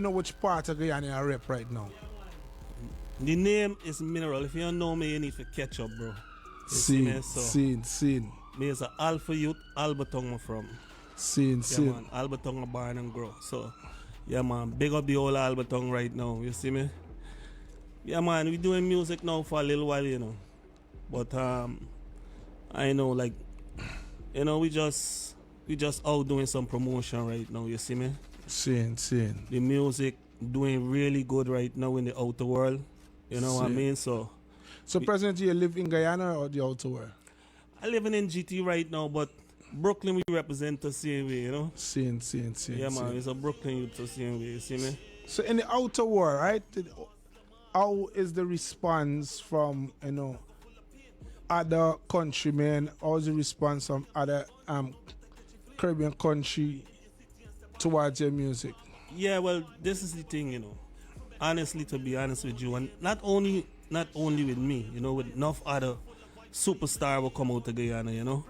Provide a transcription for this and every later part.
know which part of Guyana I rep right now. The name is Mineral. If you don't know me, you need to catch up, bro. Scene. Me is a Alpha Youth, Alberton from. Scene. Yeah, man, Alberton born and grow. So, yeah, man, big up the whole Alberton right now. You see me? Yeah, man, we doing music now for a little while, you know. But I know, like, you know, we just out doing some promotion right now. You see me? Scene. The music doing really good right now in the outer world. You know what I mean? So presently you live in Guyana or the outer world? I living in GT right now, but Brooklyn we represent the same way, you know? Scene. Yeah, man, it's a Brooklyn youth the same way, you see me? So in the outer world, right? How is the response from, you know, other countrymen? How's the response from other Caribbean country towards your music? Yeah, well, this is the thing, you know. Honestly, to be honest with you, and not only with me, you know, with enough other superstar will come out to Guyana, you know.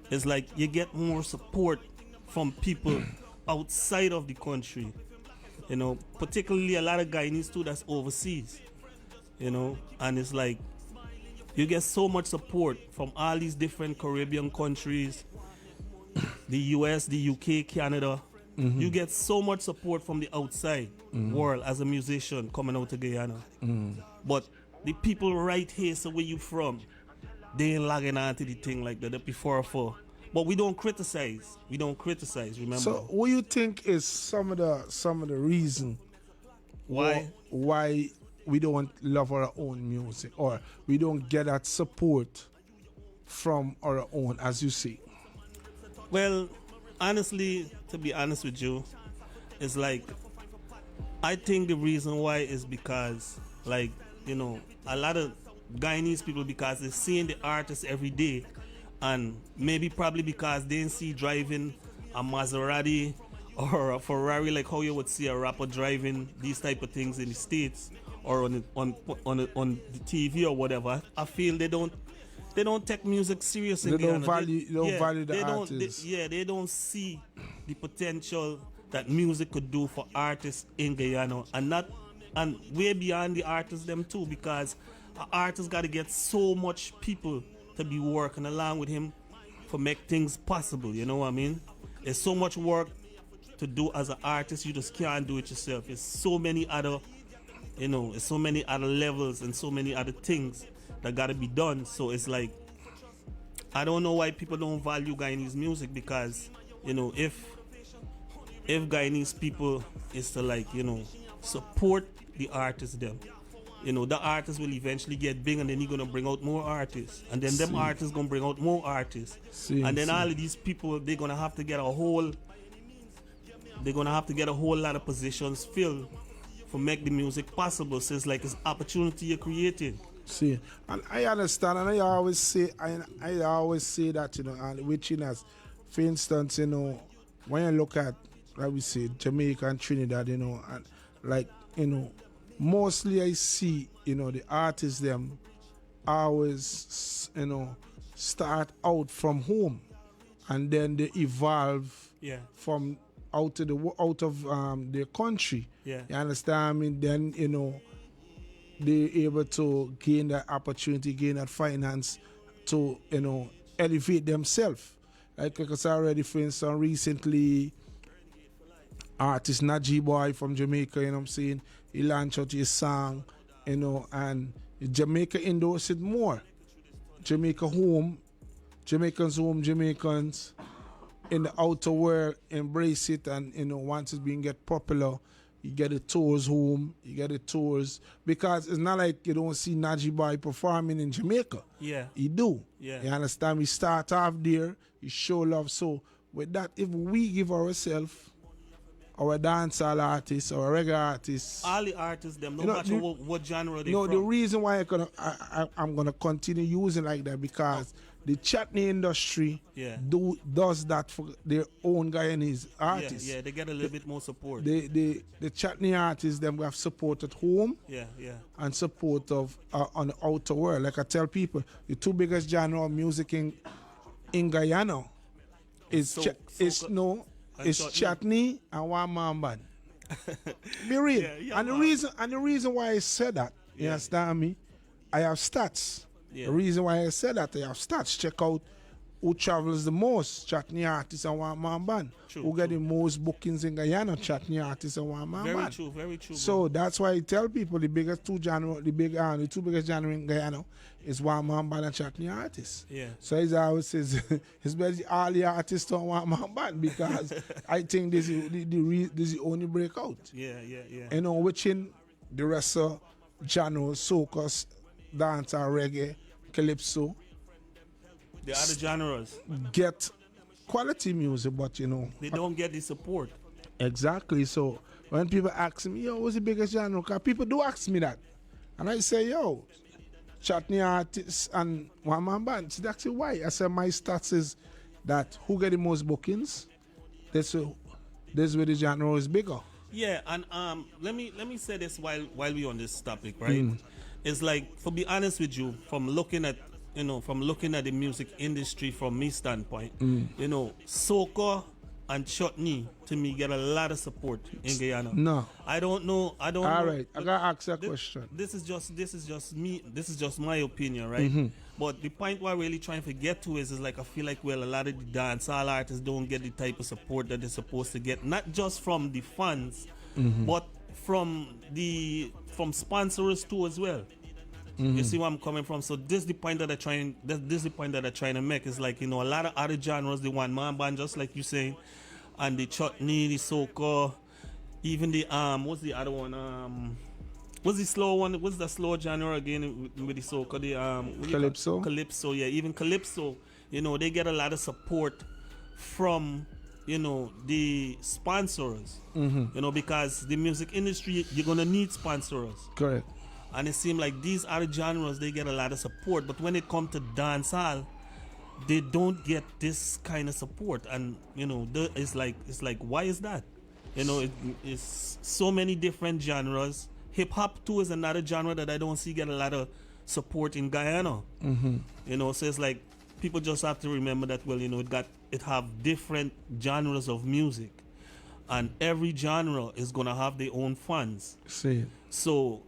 It's like you get more support from people outside of the country, you know, particularly a lot of Guyanese too that's overseas, you know, and it's like you get so much support from all these different Caribbean countries, the US, the UK, Canada. You get so much support from the outside world as a musician coming out to Guyana. But the people right here, so where you from, they ain't logging on to the thing like that before. But we don't criticize. Remember. So what you think is some of the reason why we don't love our own music, or we don't get that support from our own, as you see? Well, honestly, to be honest with you, it's like I think the reason why is because, like, you know, a lot of Guyanese people, because they're seeing the artists every day, and maybe probably because they didn't see driving a Maserati or a Ferrari like how you would see a rapper driving these type of things in the States or on the TV or whatever. I feel they don't take music seriously. They don't value the artists. They don't see the potential that music could do for artists in Guyana, and way beyond the artists them too, because an artist got to get so much people to be working along with him for make things possible. You know what I mean? There's so much work to do as an artist. You just can't do it yourself. There's so many other, you know, there's so many other levels and so many other things that got to be done. So it's like, I don't know why people don't value Guyanese music, because, you know, if Guyanese people is to, like, you know, support the artists them, you know, the artists will eventually get big, and then you're gonna bring out more artists, and then them artists gonna bring out more artists, and then all of these people, they're gonna have to get a whole lot of positions filled for make the music possible. So it's like it's opportunity you're creating. See, and I understand, and I always say that, you know, and which, you know, for instance, you know, when you look at, like we say, Jamaica and Trinidad, you know, and like, you know, mostly I see, you know, the artists them always, you know, start out from home, and then they evolve from out of their country. Yeah. You understand? I mean, then, you know, they're able to gain that opportunity, gain that finance to, you know, elevate themselves. Like I said already, for instance, recently, artist Najee Boy from Jamaica, you know what I'm saying, he launched out his song, you know, and Jamaica endorsed it more. Jamaicans home, Jamaicans in the outer world embrace it, and, you know, once it's being get popular, you get the tours home, because it's not like you don't see Najee Boy performing in Jamaica. Yeah. You do. Yeah. You understand? We start off there, you show love. So with that, if we give ourselves, our dancehall artists, our reggae artists, all the artists them, no matter what genre they from. No, the reason why I'm gonna continue using like that, because the chutney industry does that for their own Guyanese artists. Yeah, they get a little bit more support. The chutney artists them have support at home. And support of on the outer world. Like I tell people, the two biggest genre of music in Guyana is chutney and one man band. Be real. Yeah, yeah, and the man. reason why I said that, you Yeah. understand me? I have stats. Yeah. The reason why I said that, I have stats. Check out who travels the most, Chatney artists and one man band. True, Who get true. the most bookings in Guyana, Chatney artists and one man Very band. true, very true. So that's why I tell people the biggest two genre, the two biggest genre in Guyana is one man band and Chatney artists. Yeah. So as I always says, it's better all the artists on one man band because I think this is this is the only breakout. Yeah, yeah, yeah. You know, which in the rest of genres, soca, dancehall, reggae, calypso, The other genres, get quality music, but you know, they don't get the support. exactly. So when people ask me, yo, what's the biggest genre? Because people do ask me that. And I say, yo, Chatney artists and one man band. So that's why. I said my stats is that who get the most bookings, that's where the genre is bigger. Yeah, and let me say this while we on this topic, right? It's like, for be honest with you, from looking at the music industry from me standpoint, you know, soca and chutney to me get a lot of support in Guyana. No. I don't know. All know, right, I gotta ask you a question. This is just me. This is just my opinion, right? But the point we're really trying to get to is like, I feel like, well, a lot of the dancehall artists don't get the type of support that they're supposed to get, not just from the fans, but from sponsors too as well. You see where I'm coming from? So this is the point that I'm trying to make. Is like, you know, a lot of other genres, the one man band, just like you saying, and the chutney, the soca, even the what's the other one? What's the slow one? What's the slow genre again with the soca? The Calypso? Calypso, yeah. Even Calypso, you know, they get a lot of support from, you know, the sponsors. You know, because the music industry, you're gonna need sponsors. Correct. And it seems like these other genres, they get a lot of support, but when it comes to dancehall, they don't get this kind of support. And you know, it's like why is that? You know, it's so many different genres. Hip hop too is another genre that I don't see get a lot of support in Guyana. You know, so it's like people just have to remember that, well, you know, it have different genres of music, and every genre is gonna have their own fans. See it. So,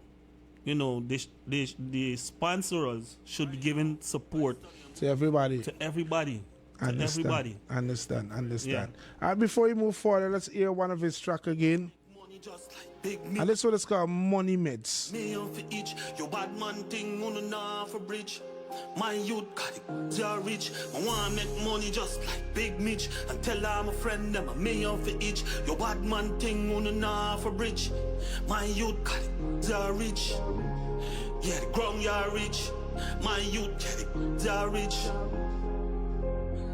you know, the sponsors should be giving support To everybody. to everybody. Understand. Everybody. Understand. Before we move forward, let's hear one of his track again. And this one is called Money Meds. Million for each, your bad man thing on the for bridge. My youth got it, they're rich. I wanna make money just like Big Mitch. And tell I'm a friend, them a million for each. Your bad man thing on the for bridge. My youth got it, they're rich. Yeah, the ground you're rich. My youth get it, they're rich.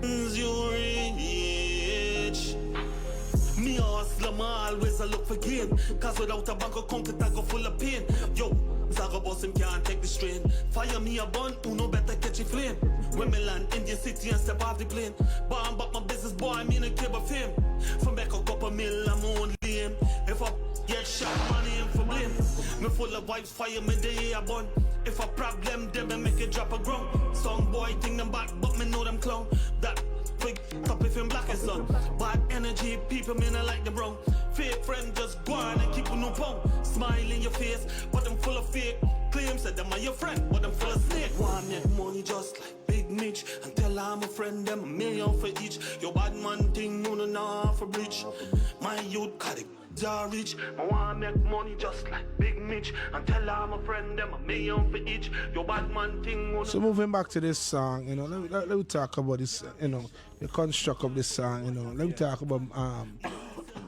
You rich. Me hustler, I always I look for gain. Cause without a bank account, it I go full of pain. Yo, Zaga boss him can't take the strain. Fire me a bun, who no better catch a flame. When me land Indian city and step off the plane. Bomb up my business, boy, I mean a cable fame. From back a couple mil, I'm only aim. If I get shot, money and for blame. Me full of vibes, fire me day a bun. If a problem, then me make it drop a ground. Song boy think them back, but me know them clown. That quick top if him black and sun. Bad energy, people me not like them wrong. Fake friend just go on and keep on no pound. Smile in your face, but them full of fake claims that them are your friend, but them full of snake. Want make money just like Big Mitch. And tell I'm a friend, them a million for each. Your bad man thing on and for bridge. My youth got it. They're rich, I wanna make money just like Big Mitch. And tell I'm a friend, them a million for each. Your bad man thing on. So moving back to this song, you know, let me talk about this, you know, the construct of this song, you know. Let me talk about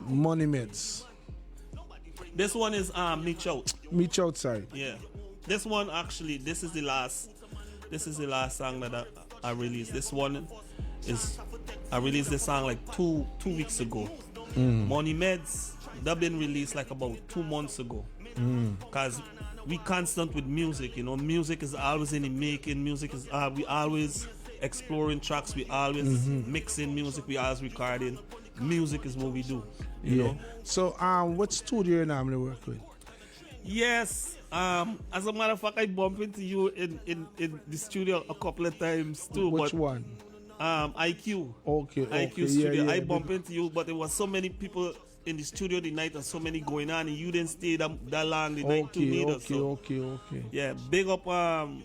Money Meds. This one is Meet Out. Meet You Outside. Yeah. This one actually, this is the last song that I released. This one is, I released this song like two weeks ago. Money Meds, that been released like about 2 months ago. Cause we constant with music, you know. Music is always in the making. Music is we always exploring tracks. We always mixing music. We always recording. Music is what we do. You know. So what studio you normally work with? Yes. As a matter of fact, I bump into you in the studio a couple of times too. Which one? IQ. Okay. IQ Yeah, studio. yeah, I bump into you, but there was so many people in the studio the night and so many going on, and you didn't stay that long the night too neither. Okay. Yeah, big up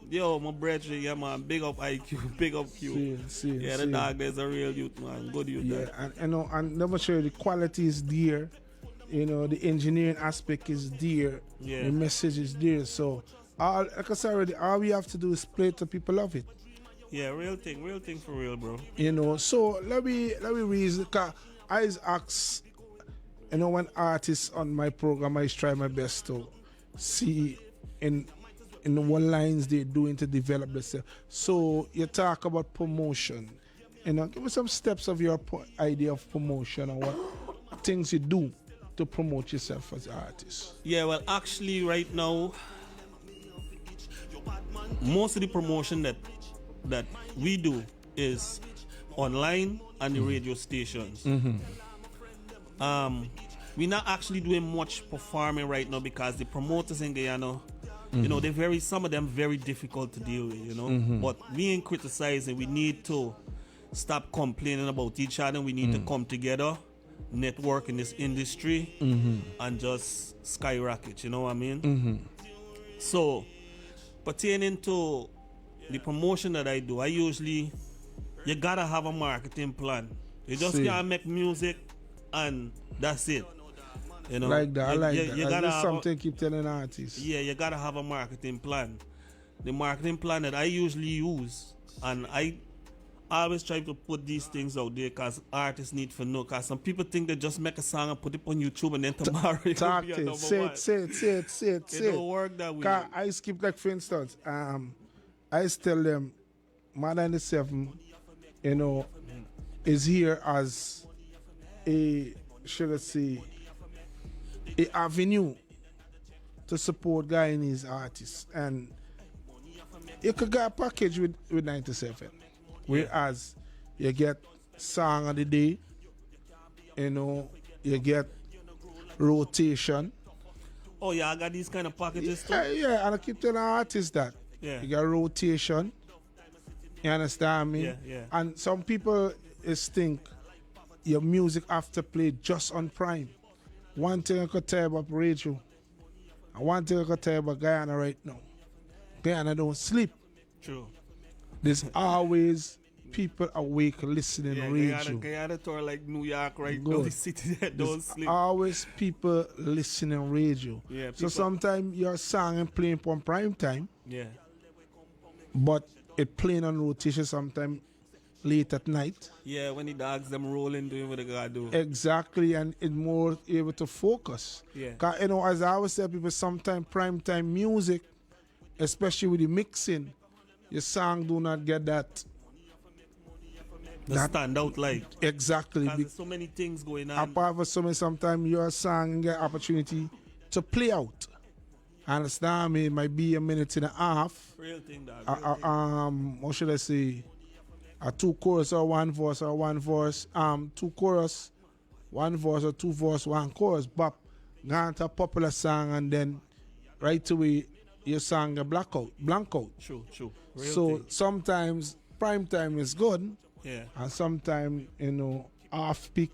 yo, my brother, yeah man, big up IQ, big up Q. The dog there's a real youth, man. Good youth. Yeah, and you know, and never sure the quality is there. You know, the engineering aspect is there. Yeah. The message is there. So like I said already, all we have to do is play it so people love it. Yeah, real thing for real, bro. You know, so let me reason, cause I ask, you know, when artists on my program, I try my best to see in what lines they're doing to develop themselves. So you talk about promotion, you know, give me some steps of your idea of promotion and what things you do to promote yourself as an artist. Yeah, well, actually, right now, most of the promotion that we do is online and the radio stations. We're not actually doing much performing right now because the promoters in Guyana, you know, some of them very difficult to deal with, you know. But we ain't criticizing. We need to stop complaining about each other. We need to come together, network in this industry, and just skyrocket, you know what I mean? So, pertaining to the promotion that I do, you gotta have a marketing plan. You just can't make music and that's it. You know, like that, you gotta that's something keep telling artists. Yeah, you gotta have a marketing plan. The marketing plan that I usually use, and I always try to put these things out there because artists need to know. Because some people think they just make a song and put it on YouTube and then tomorrow it will be a number one. Say it. It don't work that way. Cause I skip, like for instance, I tell them, Mad 97, you know, is here as a, should I say, a avenue to support Guyanese artists, and you could get a package with 97, whereas you get song of the day, you know, you get rotation. Oh yeah, I got these kind of packages too. Yeah, and I keep telling artists that. Yeah. You got rotation. You understand me? Yeah. And some people think your music have to play just on Prime. One thing I could tell you about radio, and one thing I could tell you about Guyana right now. Guyana don't sleep. True. There's always people awake listening radio. Guyana tour like New York right now. The city that don't sleep. Always people listening radio. Yeah. So sometimes your song is playing on prime time. Yeah. But it playing on rotation sometime late at night. Yeah, when the dogs them rolling, doing what they gotta do. Exactly, and it's more able to focus. Yeah. Cause you know, as I always tell people, sometimes prime time music, especially with the mixing, your song do not get that stand out like. Exactly. Because there's so many things going on. Apart from sometimes your song get opportunity to play out. Understand me? It might be a minute and a half. Real thing, dog. What should I say? A 2 chorus or 1 verse or 1 verse. 2 chorus, 1 verse or 2 verse, 1 chorus. But gone to a popular song and then right away your song get blank out. True. Real So thing. sometimes prime time is good. Yeah. And sometimes, you know, off peak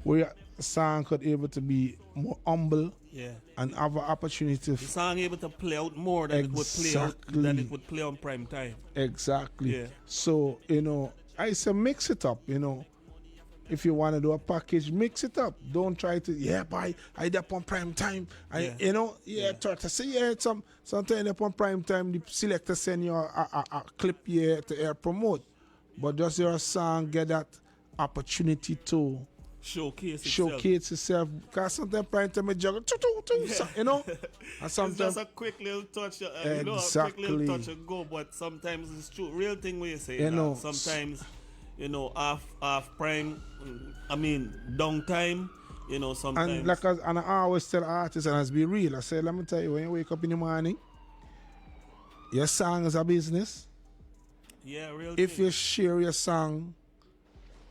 where a song could able to be more humble. Yeah. And have an opportunity to the song able to play out more than it would play on prime time. Exactly. Yeah. So, you know, I say mix it up, you know. If you want to do a package, mix it up. Don't try to, boy, I up on prime time. You know, try to say, sometimes up on prime time, the selector send you a clip here to air promote. But just your song get that opportunity to showcase itself. Because sometimes prime time is juggle, you know. And sometimes it's just a quick little touch, exactly. You know, a quick little touch and go. But sometimes it's true. Real thing where you say, you know, sometimes, you know, half prime, I mean, downtime, you know, sometimes. And I always tell artists, and let's be real, I say, let me tell you, when you wake up in the morning, your song is a business. Yeah, real If thing. you share your song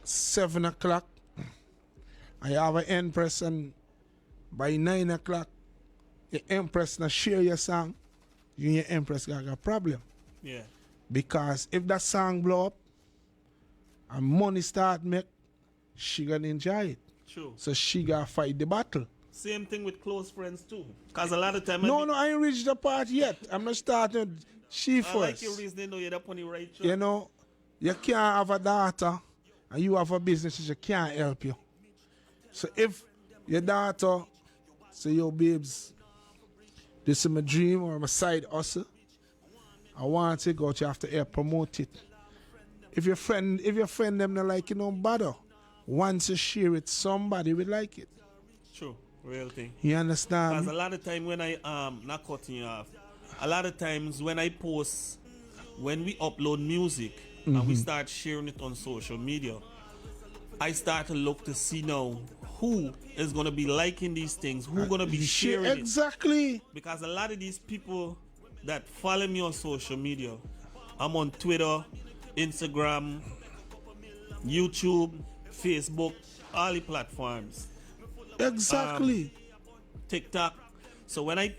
7 o'clock, and you have an Empress, and by 9 o'clock, your Empress not share your song, you and your Empress got a problem. Yeah. Because if that song blow up, and money start make, she gonna enjoy it. True. So she gotta fight the battle. Same thing with close friends too. Cause a lot of time. No, I ain't reached the part yet. I'm not starting she I first. like your reasoning though. You're up on the right track. You know, you can't have a daughter and you have a business, she can't help you. So if your daughter say, yo, babes, this is my dream or my side hustle, I want to go, you have to help promote it. If your friend them not like it, no bother. Once you share it, somebody will like it. True. Real thing. You understand? Because a lot of time when I not cutting you off, a lot of times when I post, when we upload music and we start sharing it on social media, I start to look to see now who is gonna be liking these things, who gonna be sharing it. Exactly. Because a lot of these people that follow me on social media, I'm on Twitter, Instagram, YouTube, Facebook, all the platforms. Exactly. TikTok. So when we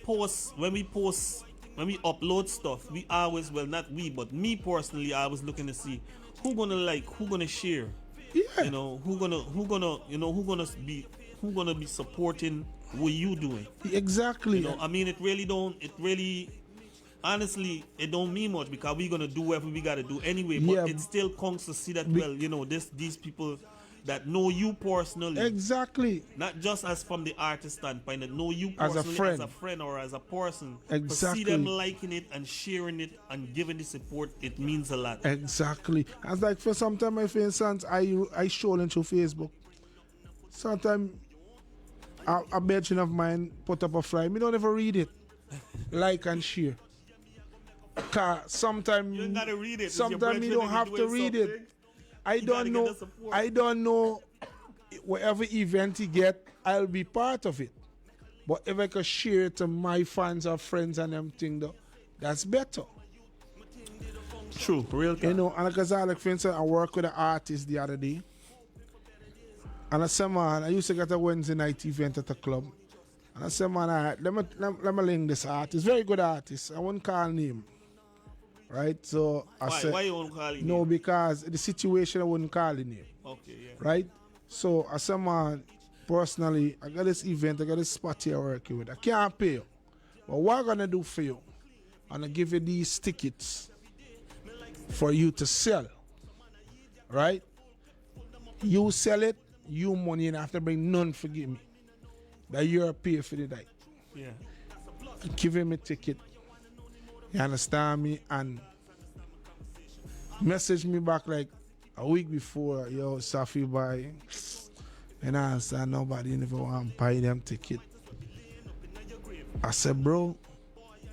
upload stuff, we always, well, not we, but me personally, I was looking to see who gonna like, who gonna share. Yeah. You know, who gonna be supporting what you doing. Exactly. You know, I mean, honestly, it don't mean much because we're gonna do whatever we gotta do anyway. But Yeah. it still comes to see that, well, you know, these people that know you personally, Exactly. not just as from the artist standpoint, that know you personally As a friend or as a person. Exactly. To see them liking it and sharing it and giving the support, it means a lot. Exactly. As like for sometimes my for instance, I show into Facebook. Sometimes a mention of mine put up a fly. Me don't ever read it. Like and share. Cause sometimes You ain't gotta read it. It's your sometimes you brethren don't if have you're to doing read it. something. I You gotta don't get know. the support. I don't know whatever event you get, I'll be part of it. But if I could share it to my fans or friends and them thing though, that's better. True, real You know, and because I like for instance, I work with an artist the other day. And I said, man, I used to get a Wednesday night event at a club. And I said, man, all right, let me link this artist. Very good artist. I won't call name. Right? So I said, why you won't call him? no, because the situation I wouldn't call the name. Okay, yeah. Right? So I said, man, personally, I got this event, I got this spot here working with. I can't pay you. But what I'm gonna do for you, I'm gonna give you these tickets for you to sell. Right? You sell it, you money and I have to bring none, forgive me. That you're pay for the night. Yeah. Give him a ticket. You understand me? And message me back like a week before, yo, Safi boy. And I said, nobody never want to buy them ticket. I said, bro,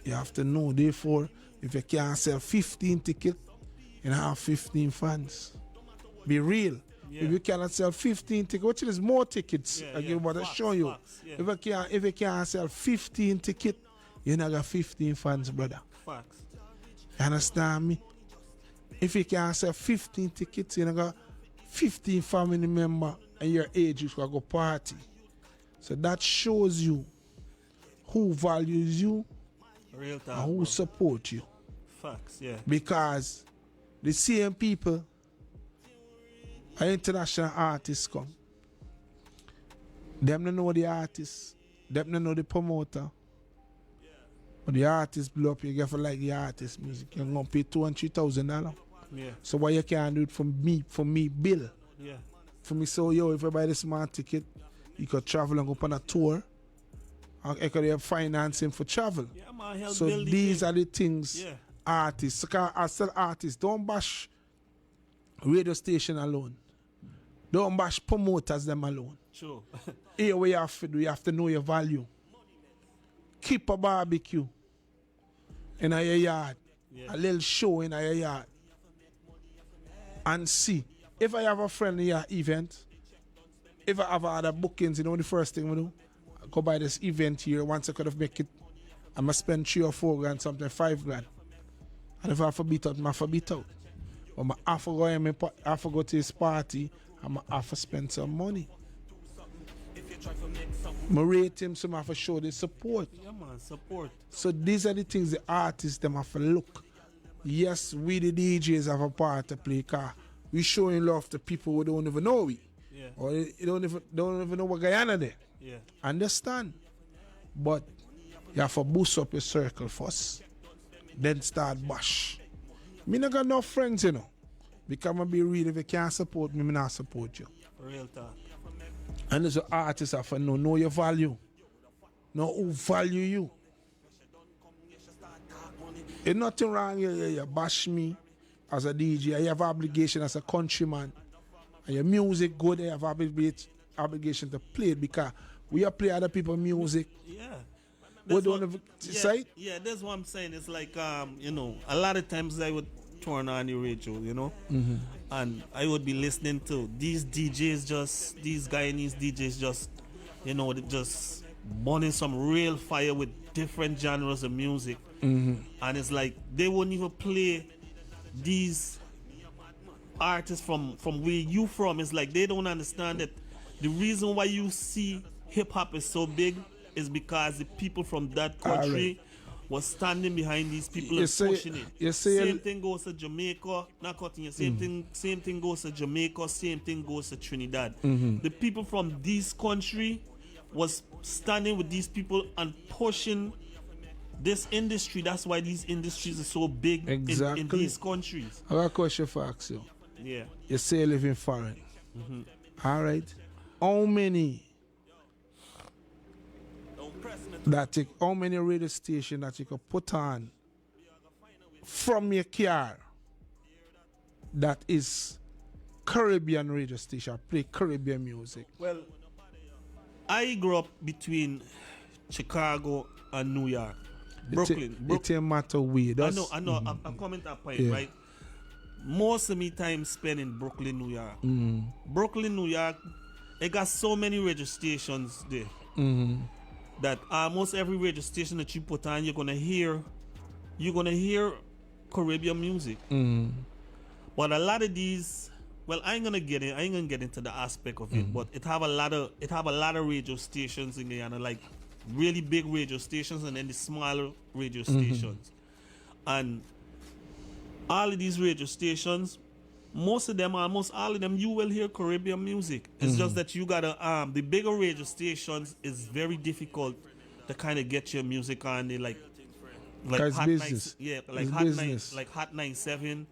you have to know, therefore, if you can't sell 15 tickets, you have 15 fans. Be real. Yeah. If you cannot sell 15 tickets, which is more tickets, Yeah, again, what I Facts, show you. facts, yeah. If you can't sell 15 tickets, you not got 15 fans, brother. Facts. You understand me? If you can't sell 15 tickets, you got 15 family members and your age, you go party. So that shows you who values you Real talk. and who bro. support you. Facts, yeah. Because the same people, an international artists come. Them don't know the artist. Them don't know the promoter. But the artist blow up, you get for like the artist music. You're gonna pay $2,000 and $3,000. Yeah. So why you can't do it for me, bill? Yeah. For me, so yo, if I buy the smart ticket, you could travel and go on a tour. And I could have financing for travel. Yeah, man, help So build the these thing. are the things Yeah. artists. So I tell artists, don't bash radio station alone. Don't bash promoters them alone. True. Here what you have to do, you have to know your value. Keep a barbecue in your yard. Yeah. A little show in your yard. And see, if I have a friend in your event, if I have other bookings, you know the first thing we do? I go by this event here, once I could have make it, I must spend 3 or 4 grand, something 5 grand. And if I have to beat out, I have to beat out. But I have to go to his party, and I have to spend some money. I rate him, so I have to show the support. Yeah, man, support. So these are the things the artists them have to look. Yes, we the DJs have a part to play, car we showing love to people who don't even know we. Yeah. Or you don't even know what Guyana there. Yeah. Understand? But you have to boost up your circle first. Then start bash. Me not got no friends, you know. Because I'm be real, if you can't support me, I not support you. Real talk. And as an artist, I have to know your value. Know who value you. There's nothing wrong here. You bash me as a DJ. You have obligation as a countryman. And your music good, you have obligation to play it because we are play other people's music. Yeah. We That's don't what- have to say it. Yeah, that's what I'm saying. It's like, you know, a lot of times I would turn on the radio, you know, and I would be listening to these DJs, these Guyanese DJs just, you know, they just burning some real fire with different genres of music. And it's like they wouldn't even play these artists from where you from. It's like they don't understand that the reason why you see hip hop is so big is because the people from that country was standing behind these people You and say- pushing it. you say- Same thing goes to Jamaica, not cutting you. Same thing goes to Jamaica. Same thing goes to Trinidad. The people from this country was standing with these people and pushing this industry. That's why these industries are so big in Exactly. these countries. I got a question for ask you. Yeah. You say you live in foreign. All right. How many how many radio stations that you could put on from your car that is Caribbean radio station, play Caribbean music? Well, I grew up between Chicago and New York. Brooklyn. It don't matter where. I know. I'm coming to that point, Yeah. right? Most of me time spent in Brooklyn, New York. Brooklyn, New York, it got so many radio stations there that almost every radio station that you put on, you're gonna hear Caribbean music. But a lot of these, well, I ain't gonna get into the aspect of it, but it have a lot of radio stations in Guyana, like really big radio stations, and then the smaller radio stations. And all of these radio stations, almost all of them, you will hear Caribbean music. It's just that you gotta the bigger radio stations is very difficult to kind of get your music on. They like It's Hot business. 9, yeah, like It's Hot 9, business. like Hot 97,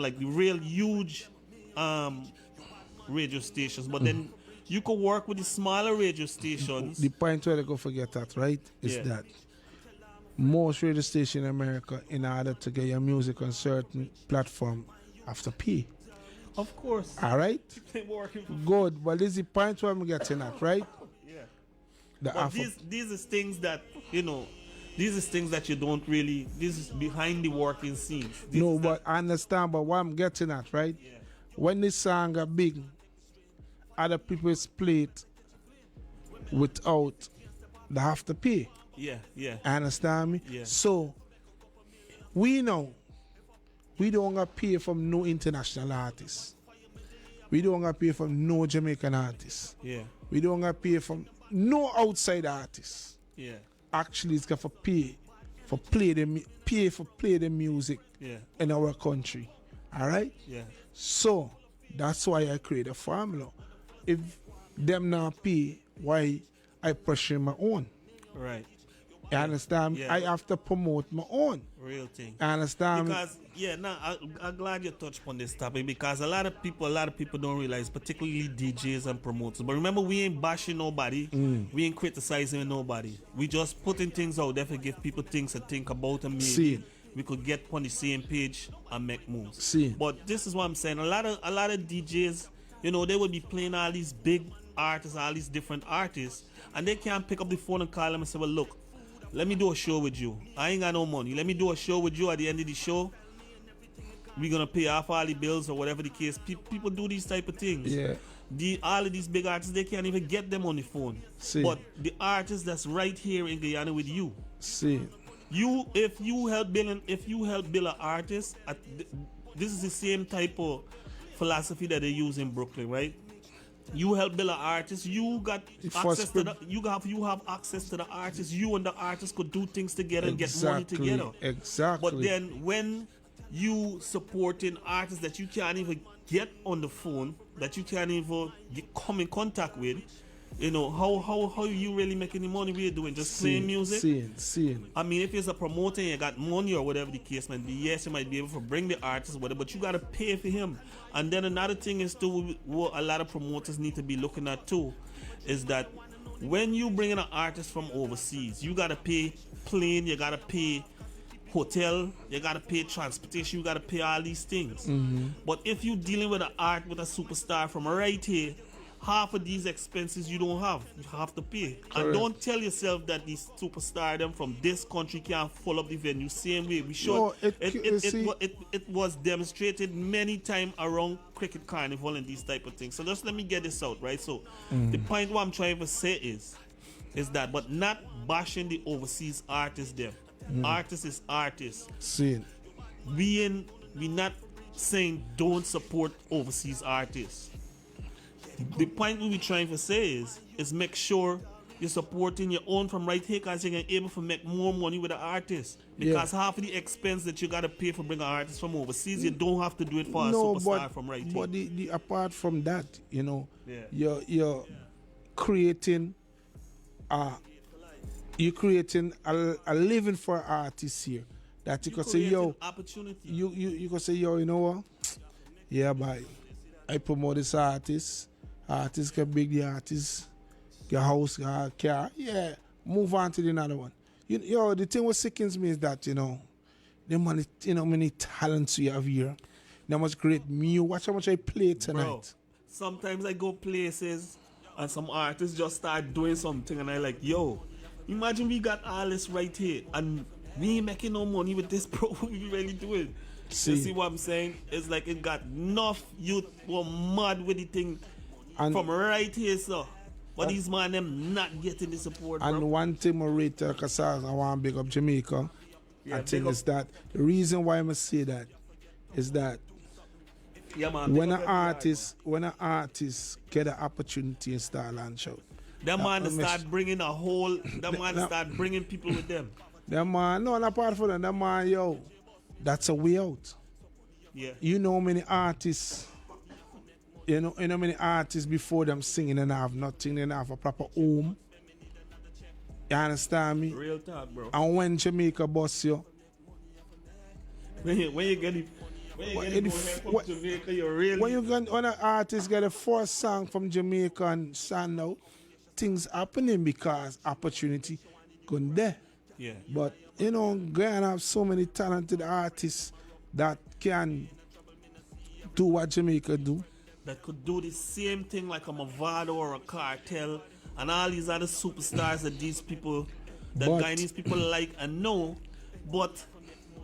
like the real huge radio stations. But then you could work with the smaller radio stations. The point where they go forget that, right? Is Yeah. that most radio stations in America, in order to get your music on certain platform, have to pay. Of course, All right? they working for. Good. But this is the point where I'm getting at, right? Yeah. The But alpha- these is things that, you know, these is things that you don't really, this is behind the working scenes. This no, is but I understand. But what I'm getting at, right? Yeah. When this song got big, other people play it without they have to pay. Yeah. Understand me? Yeah. So we know we don't got pay from no international artists. We don't got pay from no Jamaican artists. Yeah. We don't got pay from no outside artists. Yeah. Actually, it's got for pay for play the music Yeah. in our country. All right. Yeah. So that's why I create a formula. If them not pay, why I pressure my own? Right. You understand? Yeah. I have to promote my own. Real thing. You understand? Because I'm glad you touched on this topic, because a lot of people don't realize, particularly DJs and promoters. But remember, we ain't bashing nobody, we ain't criticizing nobody. We just putting things out there to give people things to think about, and maybe See. we could get on the same page and make moves. See. But this is what I'm saying. A lot of DJs, you know, they would be playing all these big artists, all these different artists, and they can't pick up the phone and call them and say, well, look, let me do a show with you. I ain't got no money. Let me do a show with you. At the end of the show, we're gonna pay off all the bills or whatever the case. People do these type of things. Yeah. All of these big artists, they can't even get them on the phone. See. But the artist that's right here in Guyana with you, See. if you help build an artist, this is the same type of philosophy that they use in Brooklyn, right? You help build an artist, you got access to you have access to the artist. You and the artist could do things together and get money together. Exactly. But then when you supporting artists that you can't even get on the phone that you can't even come in contact with, you know, how you really making the money? What you doing? Just playing music? Seeing. I mean, if it's a promoter and you got money or whatever the case might be, yes, you might be able to bring the artist, whatever, but you got to pay for him. And then another thing is too, what a lot of promoters need to be looking at too, is that when you bring in an artist from overseas, you got to pay plane, you got to pay hotel, you got to pay transportation, you got to pay all these things. But if you dealing with an art with a superstar from right here, half of these expenses you don't have. You have to pay. Correct. And don't tell yourself that these superstar them from this country can't fill up the venue same way. We should. No, it was demonstrated many times around Cricket Carnival and these type of things. So just let me get this out, right? So the point what I'm trying to say is that, but not bashing the overseas artists them. Artist is artist. Seeing. We not saying don't support overseas artists. The point we trying to say is make sure you're supporting your own from right here, because you're able to make more money with the artist. Because half of the expense that you gotta pay for bringing artists from overseas, you don't have to do it for a superstar from right here. But the apart from that, you know, you're creating a living for artists here. That you could say, yo, opportunity. You could say, yo, you know what? Yeah, but I promote this artist. Artists can big the artist, get a house, get a car. Yeah, move on to the another one. The thing what sickens me is that, you know, the money, you know, many talents we have here. That much great music. Watch how much I play tonight. Bro, sometimes I go places and some artists just start doing something and I like, yo, imagine we got all this right here and we ain't making no money with this, bro. What we really doing? You see what I'm saying? It's like it got enough youth were mad with the thing from right here, sir. But these man them not getting the support, bro. And one thing I rate because I want to big up Jamaica. I think is that the reason why I must say that is that when an artist get an opportunity in style and show, that man start bringing start bringing people with them. That man, no, not apart from that, that man, yo, that's a way out. Yeah. You know many artists, you know many artists before them singing and have nothing, they have a proper home. You understand me? Real talk, bro. And when Jamaica-Boss you, when you get it, when an artist get a first song from Jamaica and stand out, things happening because opportunity going there. Yeah. But you know, Guyana have so many talented artists that can do what Jamaica do. That could do the same thing like a Mavado or a Cartel and all these other superstars that these people, that Guyanese people like and know, but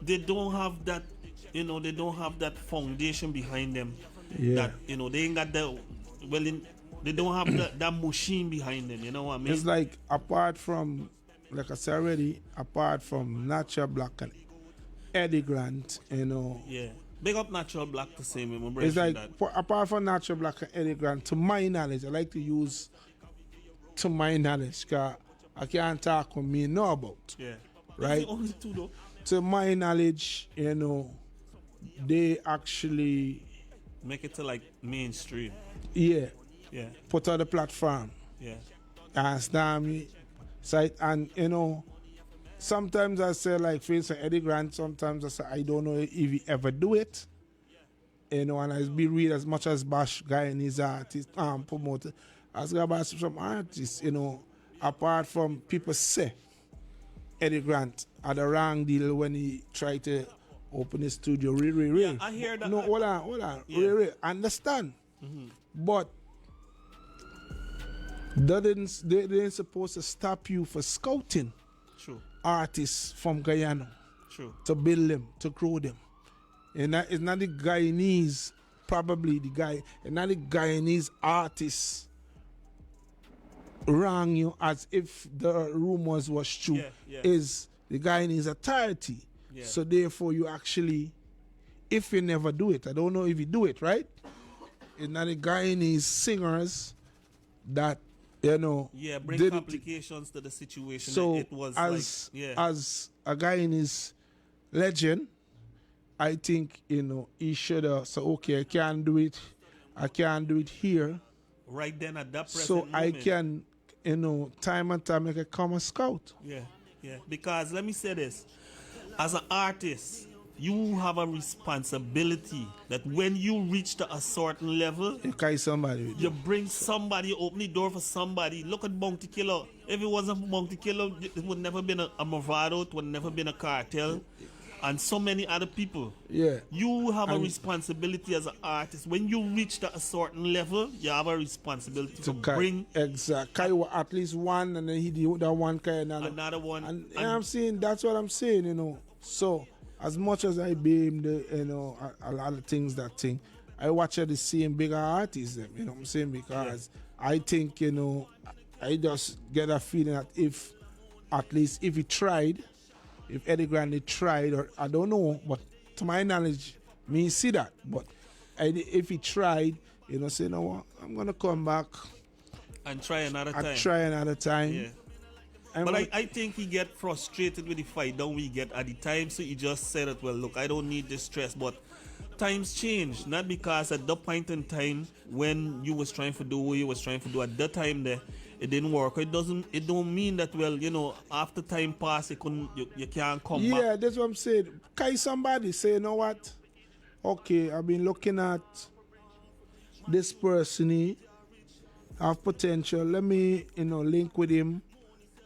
they don't have that, you know, they don't have that foundation behind them. Yeah. That, you know, they ain't got the, they don't have that machine behind them, you know what I mean? It's like, apart from, like I said already, apart from Natural Black and Eddie Grant, you know. Yeah. Big up Natural Black to say me. It's like, apart from Natural Black and Eddie Grant, to my knowledge, I like to use to my knowledge, because I can't talk what me know about. Yeah. Right? Only two though. To my knowledge, you know, they actually make it to like mainstream. Yeah. Yeah. Put on the platform. Yeah. Understand me? So, and you know, sometimes I say, like, for instance, Eddie Grant, sometimes I say, I don't know if he ever do it. You know, and I be real as much as bash guy and his artist, promoter, as I bash some artists, you know, apart from people say Eddie Grant had a wrong deal when he tried to open his studio. Real. Yeah, I hear that. No, hold on. Yeah. Real. Understand. Mm-hmm. But they didn't supposed to stop you for scouting. True. Artists from Guyana. True. To build them, to grow them. And that is not the Guyanese, probably the guy, and not the Guyanese artists wrong you as if the rumors was true. Yeah. Is the Guyanese authority. Yeah. So therefore you actually, if you never do it, I don't know if you do it, right? It's not the Guyanese singers that, you know, bring complications to the situation. So it was as a Guyanese legend, I think, he should have said, okay, I can't do it. I can't do it here. Right then at that present So moment. I can, time and time I can come a scout. Yeah, yeah. Because let me say this. As an artist, you have a responsibility that when you reach to a certain level, You carry somebody with you you. bring somebody, open the door for somebody. Look at Bounty Killer. If it wasn't for Bounty Killer, it would never been a Movado, it would never been a cartel, and so many other people. Yeah. You have a And- responsibility as an artist. When you reach to a certain level, you have a responsibility to bring Exact. Carry at least one, and then he do that one carry another one. And, I'm saying, that's what I'm saying, So, as much as I blame a lot of things that thing, I watch the same bigger artists, them, you know what I'm saying? Because I think, I just get a feeling that if he tried, if Eddie Grande tried, or I don't know, but to my knowledge, me see that. But if he tried, say, you know what, I'm going to come back and try another and time. try another time. Yeah. And But when- I think he get frustrated with the fight down we get at the time, so he just said that, well, look, I don't need this stress. But times change, not because at that point in time when you was trying to do what you was trying to do at that time there, it didn't work. It don't mean that, well, after time pass, you can't come back. Yeah, that's what I'm saying. Can somebody say, you know what? Okay, I've been looking at this person, he have potential. Let me, link with him,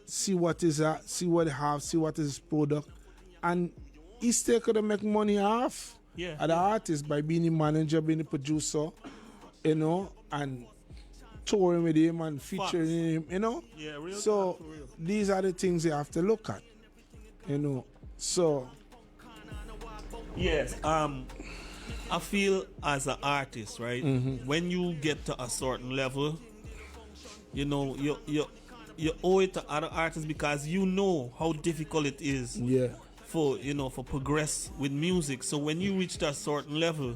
see what is that, see what he have, see what is his product. And he still could make money off Yeah. at the artist by being the manager, being the producer, and touring with him and featuring him, Yeah, real So talk, for real. these are the things you have to look at, So Yes. I feel as an artist, right? Mm-hmm. When you get to a certain level, you owe it to other artists because you know how difficult it is yeah, for progress with music. So when you reach that certain level,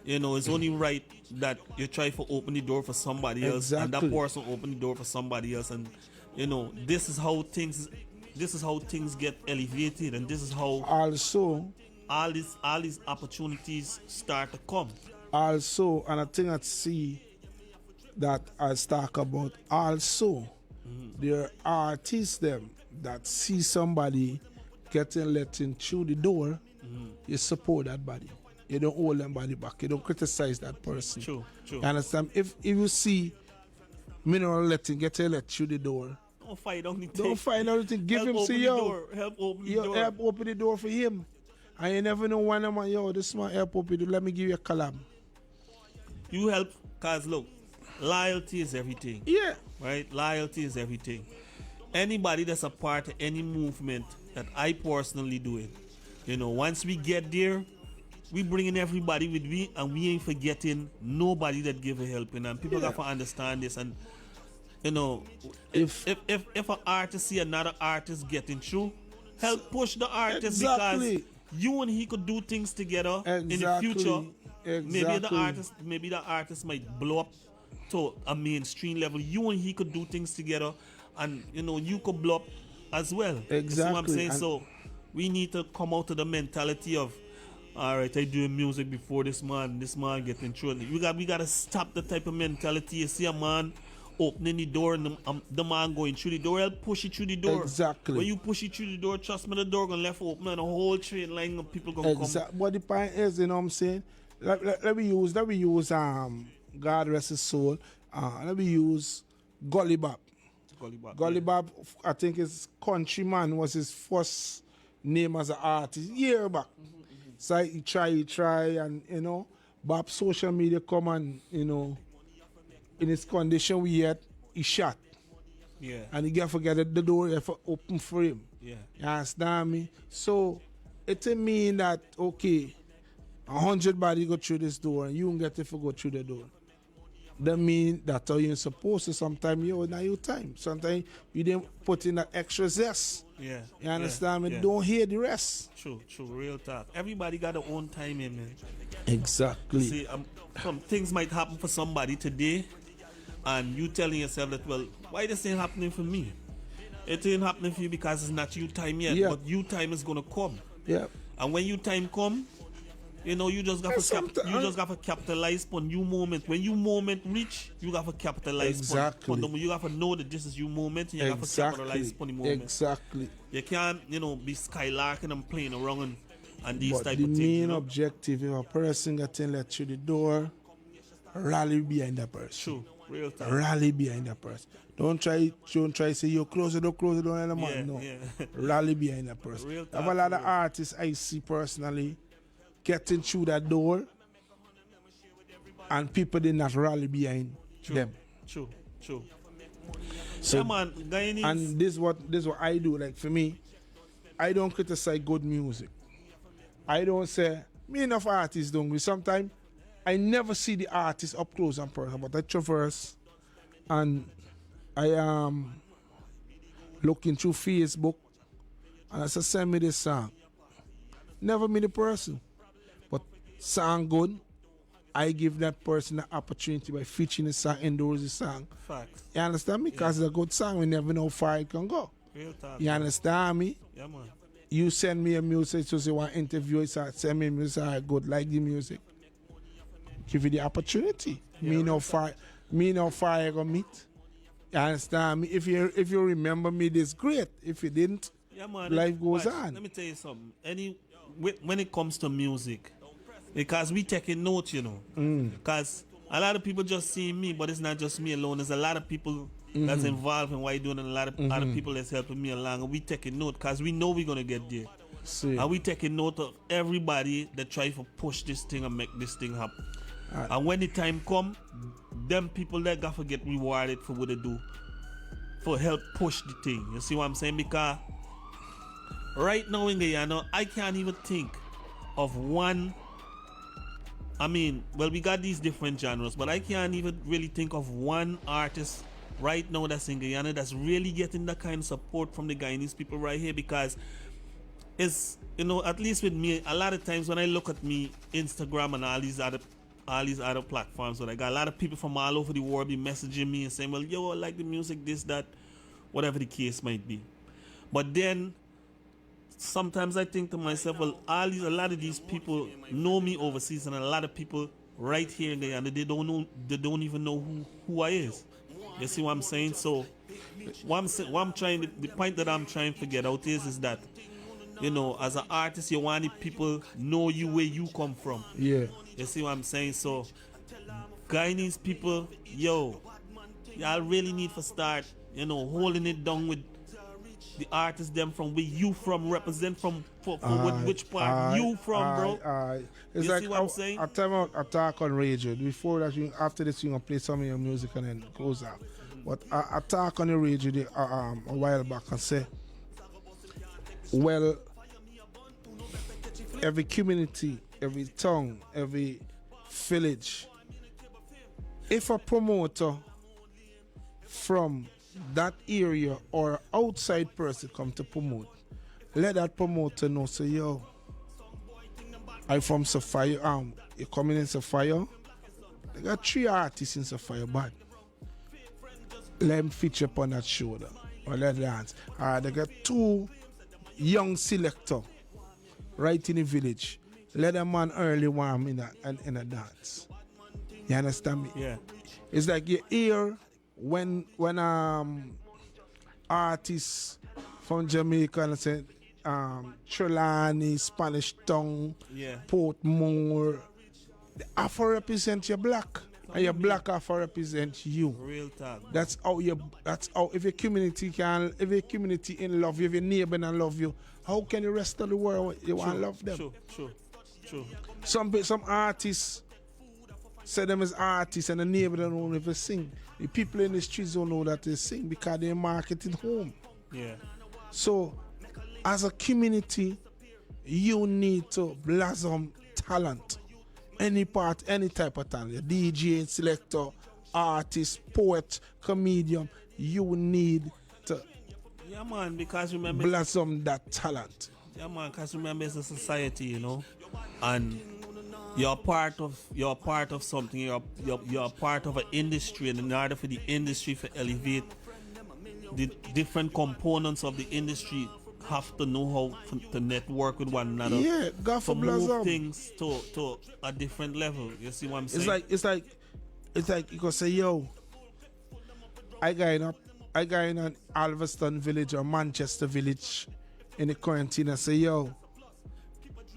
it's only right that you try to open the door for somebody else, and that Exactly. person open the door for somebody else, and this is how things get elevated, and this is how also, all these opportunities start to come. and I think I see that I talk about also, there are artists them that see somebody getting let in through the door, you support that body. You don't hold them body back. You don't criticize that person. True. You understand? If you see mineral letting get let through the door, Don't fight on the don't find out anything. Give Help him open say, the yo, door. Help open the yo, door. help open the door for him. And you never know when I'm yo, this man help open the door. Let me give you a collab. You help, cause look, loyalty is everything. Yeah. Right? Loyalty is everything. Anybody that's a part of any movement that I personally do it, once we get there, we bringing everybody with me, and we ain't forgetting nobody that give a helping. And people got to understand this. And if an artist see another artist getting through, help push the artist Exactly. because you and he could do things together in the Exactly. future. Exactly. Maybe the artist might blow up to a mainstream level. You and he could do things together, and you could blow up as well. You see what I'm Exactly. saying? And- So we need to come out of the mentality of, all right, I doing music before this man getting through. We got to stop the type of mentality. You see a man opening the door and the man going through the door, he'll push it through the door. Exactly. When you push it through the door, trust me, the door gonna left open and a whole train line of people gonna come. Exactly. But the point is, you know what I'm saying? Let me use God rest his soul. Let me use Gully Bop. Gully Bop, I think his Countryman was his first name as an artist year back. So he try, and Bop social media come and in his condition we yet he shot. Yeah. And he can't forget that the door have to open for him. Yeah. You understand me? So it mean that okay, 100 body go through this door and you don't get to go through the door. That mean that how you're supposed to. Sometimes you're not your time. Sometimes you didn't put in that extra zest. Yeah. You understand me? Yeah. Don't hear the rest. True, real talk. Everybody got their own timing, man. Exactly. See, some things might happen for somebody today, and you telling yourself that, well, why this ain't happening for me? It ain't happening for you because it's not your time yet, Yeah. but your time is gonna come. Yeah. And when your time come, You know, you just got And you just got to capitalize on you moment. When you moment reach, you got to capitalize Exactly. on them. You got to know that this is you moment, and you got to capitalize on the moment. Exactly. You can't, you know, be skylarking and playing around and these But type the of things. main You know? objective, if a person got in let through the door, rally behind that person. True, real time. Rally behind that person. Don't try to say you close it, don't let the man. No. Yeah. Rally behind that person. Real I have a talk, lot of real. artists I see personally getting through that door and people did not rally behind them. True. So, Yeah, man, Guyanese. and this what I do. Like for me, I don't criticize good music. I don't say me enough artists don't. Sometimes I never see the artist up close and personal, but I traverse and I am looking through Facebook and I say send me this song. Never meet the person, but song good. I give that person the opportunity by featuring the song, endorse the song. Facts. You understand me? Because it's a good song. We never know how far it can go. Real talk. You understand me? Yeah, man. You send me a music, so you want to interview it, so send me music, I good, like the music. Give you the opportunity. Me no far you gonna meet. You understand me? If you remember me, this great. If you didn't, Yeah, man. life goes Watch, on. Let me tell you something. When it comes to music, because we taking notes, you know. Because a lot of people just see me, but it's not just me alone. There's a lot of people that's involved in what you're doing, and a lot of other people that's helping me along. And we taking note because we know we're gonna get there. See. And we taking note of everybody that try to push this thing and make this thing happen. And when the time come, them people that got to get rewarded for what they do, for help push the thing. You see what I'm saying? Because right now in Guyana, I can't even think of one. I mean, well, we got these different genres, but I can't even really think of one artist right now that's in Guyana that's really getting that kind of support from the Guyanese people right here. Because it's, you know, at least with me, a lot of times when I look at me Instagram and all these other platforms, so I got a lot of people from all over the world be messaging me and saying, well, yo, I like the music, this, that, whatever the case might be. But then sometimes I think to myself, well, a lot of these people know me overseas, and a lot of people right here in Guyana, they don't even know who I is. You see what I'm saying? So the point that I'm trying to get out is that, you know, as an artist, you want the people know you where you come from. Yeah. You see what I'm saying? So Guyanese people, yo, y'all really need to start, you know, holding it down with the artists them from where you from, represent from for which part you from, bro. It's You like see what I'm saying? I time out attack on radio. Before that, after this, you're gonna play some of your music and then close out. But I attack on the radio a while back and say, well, every community, every town, every village, if a promoter from that area or outside person come to promote, let that promoter know, say, yo, I from Sapphire, you coming in Sapphire? They got 3 artists in Sapphire, but let them feature upon that shoulder or let dance. They got 2 young selector right in the village. Let a man early warm in a dance. You understand me? Yeah. It's like you hear when artists from Jamaica and say Trelawney, Spanish Tongue, Yeah. Portmore, they have to represent your black. And your black have to represent you. Real talk. That's how if your community in love you, if your neighbor in love you, how can the rest of the world you want to love them? True. Some artists say them as artists and the neighbor don't know if they sing. The people in the streets don't know that they sing because they're marketing home. Yeah. So as a community, you need to blossom talent. Any type of talent. DJ, selector, artist, poet, comedian, you need to Yeah, man, because remember, blossom that talent. yeah, man, because remember, it's a society, you know, and you're part of something. You're part of an industry, and in order for the industry to elevate, the different components of the industry have to know how to network with one another. Yeah, God for to bless move them. things to a different level. You see what I'm saying? It's like you could say, yo, I got in an Alveston village or Manchester village in the quarantine and say, yo,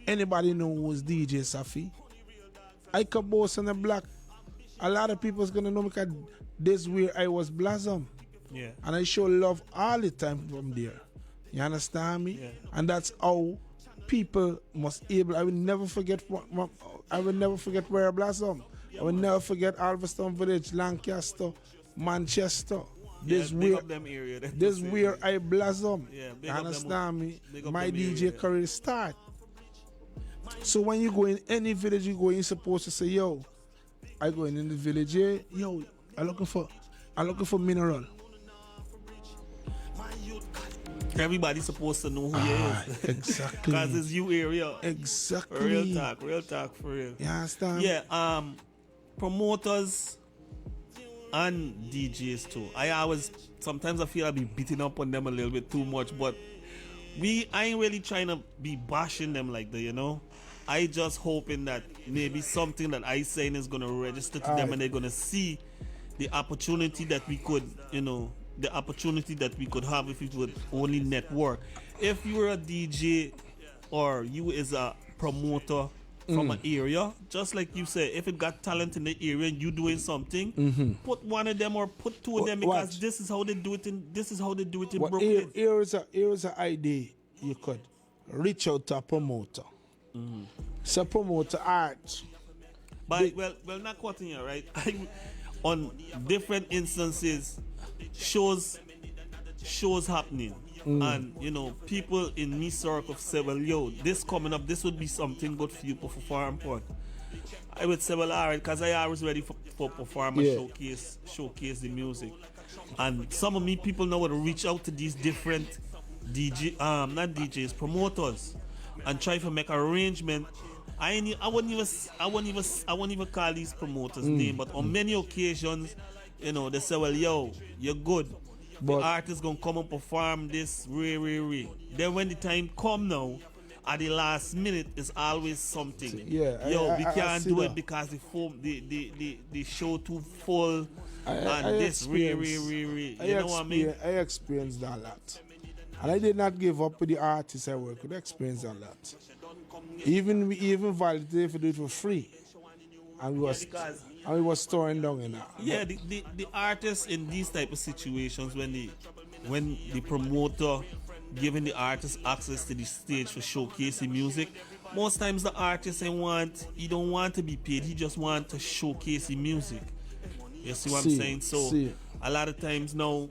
anybody know who's DJ Safi? I could boast on the block. A lot of people's gonna know because this where I was blossom. Yeah. And I show love all the time from there. You understand me? Yeah. And that's how people must able. I will never forget. I will never forget where I blossom. I will never forget Alveston Village, Lancaster, Manchester. This big where up them area. this where I blossom. Yeah, big you up them- understand me? big up My them DJ area. career start. So when you go in any village you go, you're supposed to say, yo, I go in the village here. Yo, I'm looking for mineral. Everybody's supposed to know who he is. Exactly. Because it's you area. Exactly. Real talk for real. You understand? Yeah, promoters and DJs too. Sometimes I feel I be beating up on them a little bit too much, but I ain't really trying to be bashing them like that, you know. I just hoping that maybe something that I saying is gonna register to them and they're gonna see the opportunity that we could, you know, the opportunity that we could have if we would only network. If you were a DJ or you is a promoter from an area, just like you said, if it got talent in the area and you doing something, put one of them or put two of them because Watch. this is how they do it in Well, Brooklyn. here's an idea you could reach out to a promoter. It's a promoter art. But well, not cutting you, right? On different instances, shows happening, and you know, people in me circle say, well, yo, this coming up, this would be something good for you to perform on. I would say, well, alright, because I always ready for perform and showcase the music. And some of me people now would reach out to these different not DJs, promoters, and try to make arrangement. I wouldn't even call these promoters name, but on many occasions, you know, they say, well, yo, you're good. But the artist gonna come and perform this, Then when the time come now, at the last minute, it's always something. Yeah, we I can't see do that. it because the show too full, I and this, experienced- you know what I mean? I experienced that a lot. And I did not give up with the artists I work with. I experienced that a lot. We even validated to do it for free. And we was storing down in that. Yeah, the artists in these type of situations, when the promoter giving the artist access to the stage for showcasing music, most times the artist he don't want to be paid, he just want to showcase the music. You see what I'm saying? So a lot of times now,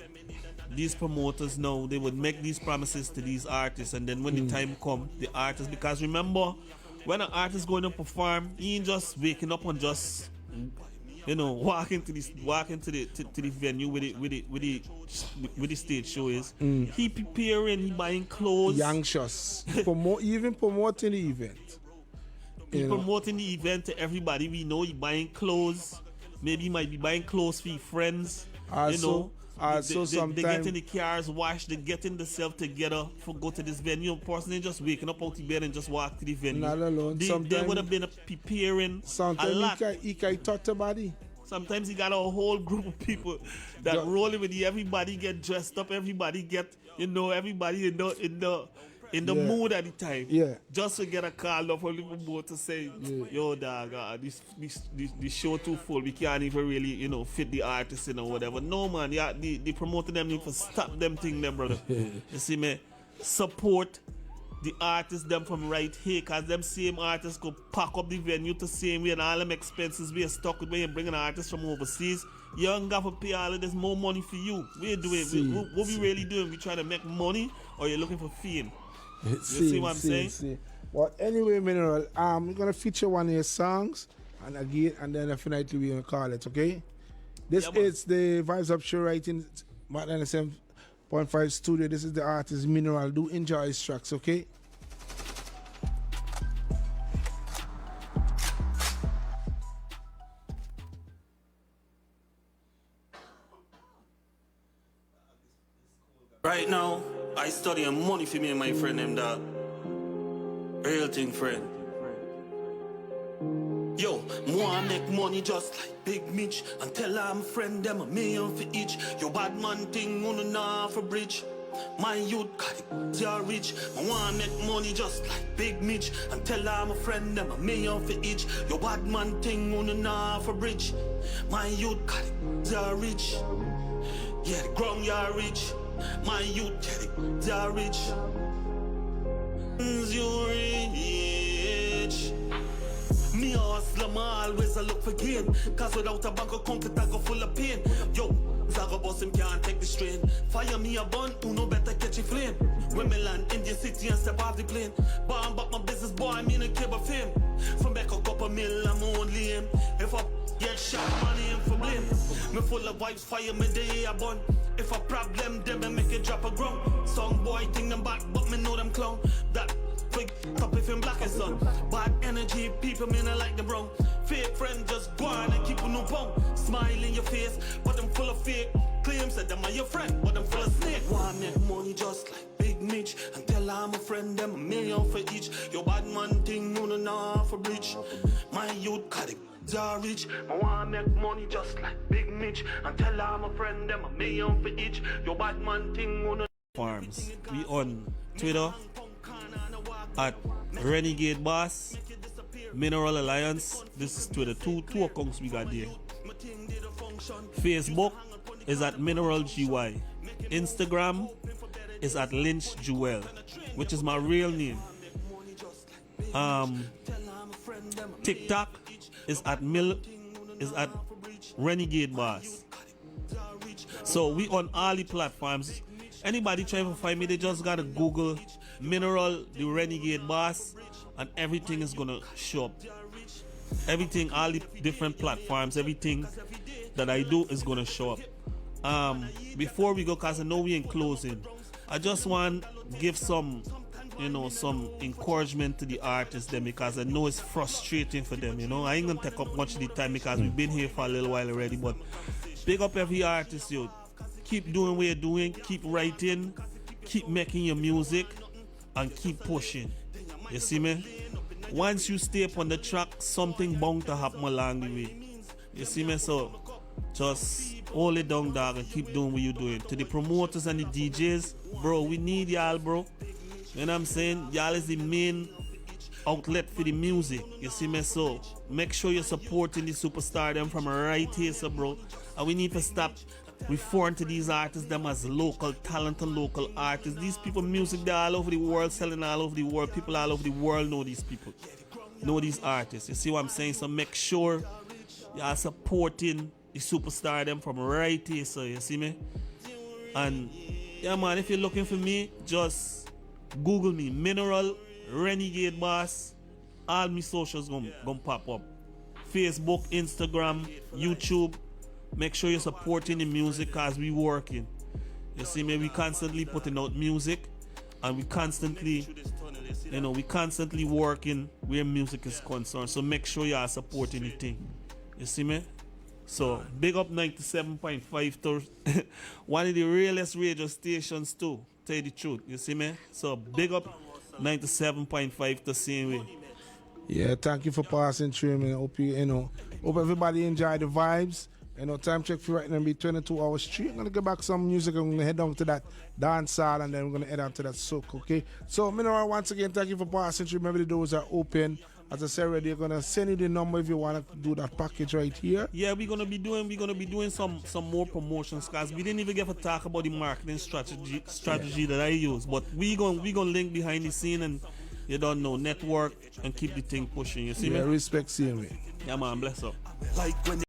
these promoters know they would make these promises to these artists, and then when the time come, the artist, because remember, when an artist going to perform, he ain't just waking up and just, you know, walking to the venue with the stage show is. He preparing, he buying clothes, Anxious. Even promoting the event. he promoting the event to everybody. We know he buying clothes. Maybe he might be buying clothes for his friends. You know. They get in the cars, wash, they getting themselves together for go to this venue. Person ain't just waking up out of bed and just walk to the venue. Not alone. They would have been preparing a lot. Sometimes he can touch the body. Sometimes he got a whole group of people that rolling with you. Everybody get dressed up. Everybody get, you know, everybody in the mood at the time. Yeah. Just to get a call up from Liverpool to say, yo, dog, this show too full. We can't even really, you know, fit the artist in or whatever. No, man. Yeah, the promoter them need to stop them thing, them, brother. You see me? Support the artists them from right here, because them same artists could pack up the venue the same way, and all them expenses we are stuck with when you're bringing artists from overseas. You don't got to pay all of this more money for you. We're doing what we really doing. We trying to make money, or you're looking for fame. You see what I'm saying? Well, anyway, Mineral, we're gonna feature one of your songs, and then definitely we're gonna call it, okay? This is the Vibes Up Show right in Mark 97.5 studio. This is the artist Mineral. Do enjoy his tracks, okay? Right now, I study got your money for me, my friend, them dog. Real thing, friend. Yo, more make money just like Big Mitch. And tell I'm a friend, them $1 million for each. Yo, bad man thing, on a for bridge. My youth got it, they are rich. I wanna make money just like Big Mitch. And tell I'm a friend, them $1 million for each. Yo, bad man thing, on a for bridge. My youth got it, they are rich. Yeah, the ground, you are rich. My youth, get it, they are rich. You rich. Me hustler, I always look for gain. Cause without a bank account, I go full of pain. Yo, Zaga-Boss him can't take the strain. Fire me a bun, who no better catch a flame. When me land in the city and step off the plane. Bomb back my business, boy, I mean a cable fame. From back a couple mil, I'm only aim. If I get shot, money in for blame. Me full of vibes, fire me day a bun. If a problem, then me make it drop a ground. Some boy think them back, but me know them clown. That quick top if him black and sun. Bad energy, people me not like them wrong. Fake friend just go on and keep a new pound. Smile in your face, but them full of fake claims that them are your friend, but them full of snake. Wanna make money just like Big Mitch. And tell I'm a friend, them $1 million for each. Your bad man thing, no no for breach. My youth got it, they are rich. I wanna make money just like Big Mitch. And tell I'm a friend, them $1 million for each. Your bad man thing, no no. Farms. We on Twitter at Renegade-Boss, Mineral Alliance. This is Twitter. Two accounts we got there. Facebook is at Mineral GY. Instagram is at Lynch Jewel, which is my real name. TikTok is at Renegade-Boss. So we on all the platforms. Anybody trying to find me, they just gotta Google Mineral the Renegade-Boss and everything is gonna show up. Everything, all the different platforms, everything that I do is gonna show up. Before we go, cause I know we in closing, I just want to give some encouragement to the artists them, because I know it's frustrating for them. I ain't gonna take up much of the time because we've been here for a little while already, but big up every artist, yo. Keep doing what you're doing, keep writing, keep making your music, and keep pushing. You see me? Once you stay up on the track, something bound to happen along the way. You see me? So just hold it down, dog, and keep doing what you're doing. To the promoters and the DJs, bro, we need y'all, bro. You know what I'm saying? Y'all is the main outlet for the music. You see me? So make sure you're supporting the superstar them from right here, so bro. And we need to stop referring to these artists them as local talent and local artists. These people music, they're all over the world, selling all over the world. People all over the world know these people, know these artists. You see what I'm saying? So make sure you're supporting the superstar them from right here, so you see me? And yeah, man, if you're looking for me, just Google me, Mineral Renegade-Boss. All my socials gonna pop up. Facebook, Instagram, YouTube. Make sure you're supporting the music, cause we working. You see me? We constantly putting out music, and we constantly working where music is concerned. So make sure you are supporting the thing. You see me? So big up 97.5 to one of the realest radio stations too. Tell you the truth. You see me? So big up 97.5 the same way. Yeah, thank you for passing through, man. Hope hope everybody enjoy the vibes. Time check for right now be 22 hours straight. I'm gonna get back some music. I'm gonna head down to that dance hall and then we're gonna head out to that soak, okay? So Mineral, once again, thank you for passing through. Remember the doors are open. As I said already, you're gonna send you the number if you wanna do that package right here. Yeah, we're gonna be doing some more promotions, cause we didn't even get to talk about the marketing strategy that I use. But we gonna link behind the scene and you don't know, network and keep the thing pushing. You see me? Respect, see me. Yeah, man, bless up. Like when